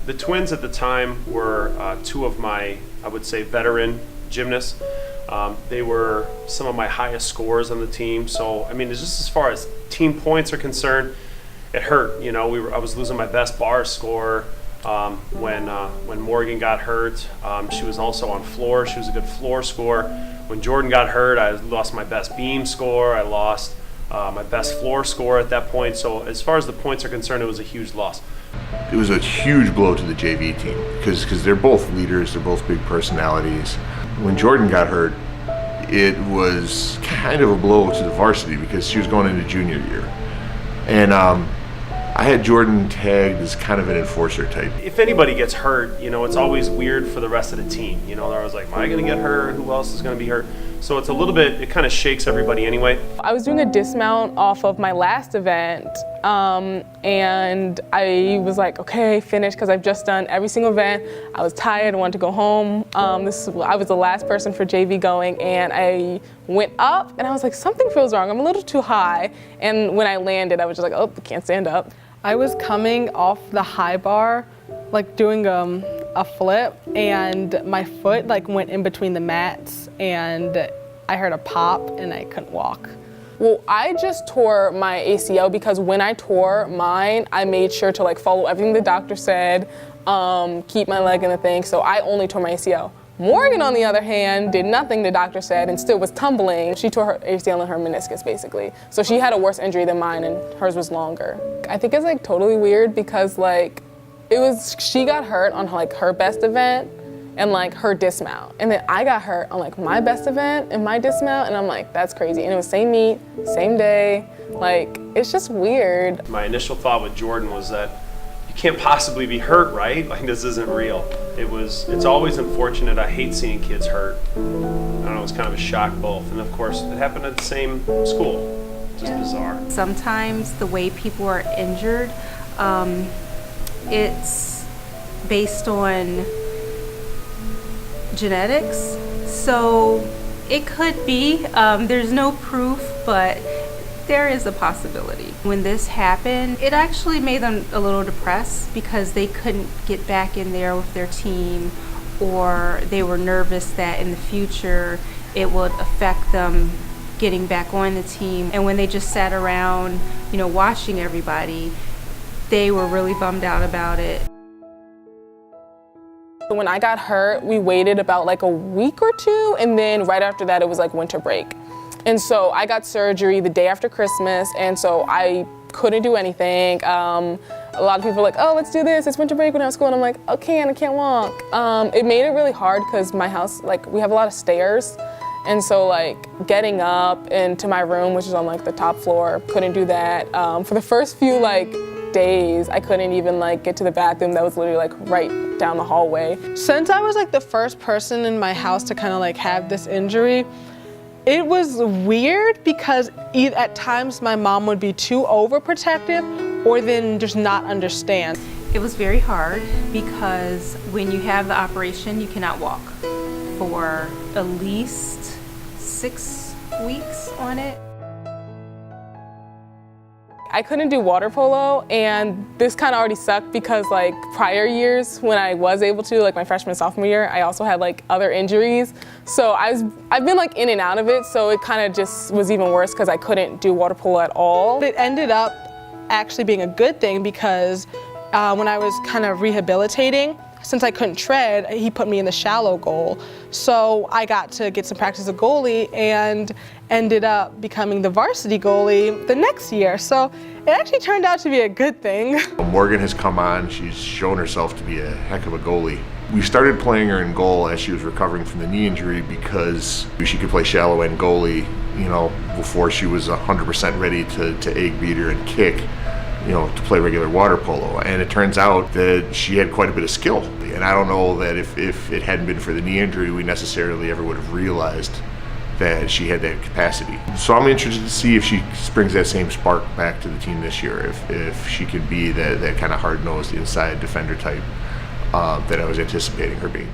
The twins at the time were two of my, I would say, veteran gymnasts. They were some of my highest scorers on the team. So, I mean, it's just as far as team points are concerned, it hurt. You know, I was losing my best bar scorer when Morgan got hurt. She was also on floor. She was a good floor scorer. When Jordan got hurt, I lost my best beam score. I lost my best floor score at that point. So as far as the points are concerned, it was a huge loss. It was a huge blow to the JV team because they're both leaders, they're both big personalities. When Jordan got hurt, it was kind of a blow to the varsity because she was going into junior year. And I had Jordan tagged as kind of an enforcer type. If anybody gets hurt, you know, it's always weird for the rest of the team. You know, they're always like, am I going to get hurt? Who else is going to be hurt? So it's a little bit, it kind of shakes everybody anyway. I was doing a dismount off of my last event, and I was like, okay, finish, because I've just done every single event. I was tired, I wanted to go home. I was the last person for JV going, and I went up, and I was like, something feels wrong. I'm a little too high. And when I landed, I was just like, oh, I can't stand up. I was coming off the high bar, like doing a flip, and my foot like went in between the mats, and I heard a pop, and I couldn't walk. Well, I just tore my ACL because when I tore mine, I made sure to like follow everything the doctor said, keep my leg in the thing, so I only tore my ACL. Morgan, on the other hand, did nothing the doctor said and still was tumbling. She tore her ACL and her meniscus, basically. So she had a worse injury than mine, and hers was longer. I think it's like totally weird because like, she got hurt on like her best event and like her dismount. And then I got hurt on like my best event and my dismount, and I'm like, that's crazy. And it was same meet, same day. Like, it's just weird. My initial thought with Jordan was that you can't possibly be hurt, right? Like, this isn't real. It's always unfortunate. I hate seeing kids hurt. I don't know, it was kind of a shock both. And of course, it happened at the same school. Just bizarre. Sometimes the way people are injured, it's based on genetics. So it could be, there's no proof, but there is a possibility. When this happened, it actually made them a little depressed because they couldn't get back in there with their team, or they were nervous that in the future it would affect them getting back on the team. And when they just sat around, you know, watching everybody, they were really bummed out about it. When I got hurt, we waited about like a week or two, and then right after that it was like winter break. And so I got surgery the day after Christmas, and so I couldn't do anything. A lot of people were like, oh, let's do this, it's winter break when I was school, and I'm like, okay, and I can't walk. It made it really hard because my house, like, we have a lot of stairs, and so like getting up into my room, which is on like the top floor, couldn't do that. For the first few like days, I couldn't even like get to the bathroom that was literally like right down the hallway. Since I was like the first person in my house to kind of like have this injury, it was weird because at times my mom would be too overprotective or then just not understand. It was very hard because when you have the operation, you cannot walk for at least 6 weeks on it. I couldn't do water polo, and this kind of already sucked because like prior years when I was able to, like my freshman and sophomore year, I also had like other injuries. So I've been like in and out of it, so it kind of just was even worse because I couldn't do water polo at all. It ended up actually being a good thing because when I was kind of rehabilitating, since I couldn't tread, he put me in the shallow goal. So I got to get some practice as a goalie and ended up becoming the varsity goalie the next year. So it actually turned out to be a good thing. Morgan has come on, she's shown herself to be a heck of a goalie. We started playing her in goal as she was recovering from the knee injury because she could play shallow end goalie, you know, before she was 100% ready to egg beater and kick, you know, to play regular water polo. And it turns out that she had quite a bit of skill. And I don't know that if it hadn't been for the knee injury, we necessarily ever would have realized that she had that capacity. So I'm interested to see if she brings that same spark back to the team this year, if she can be that kind of hard-nosed inside defender type that I was anticipating her being.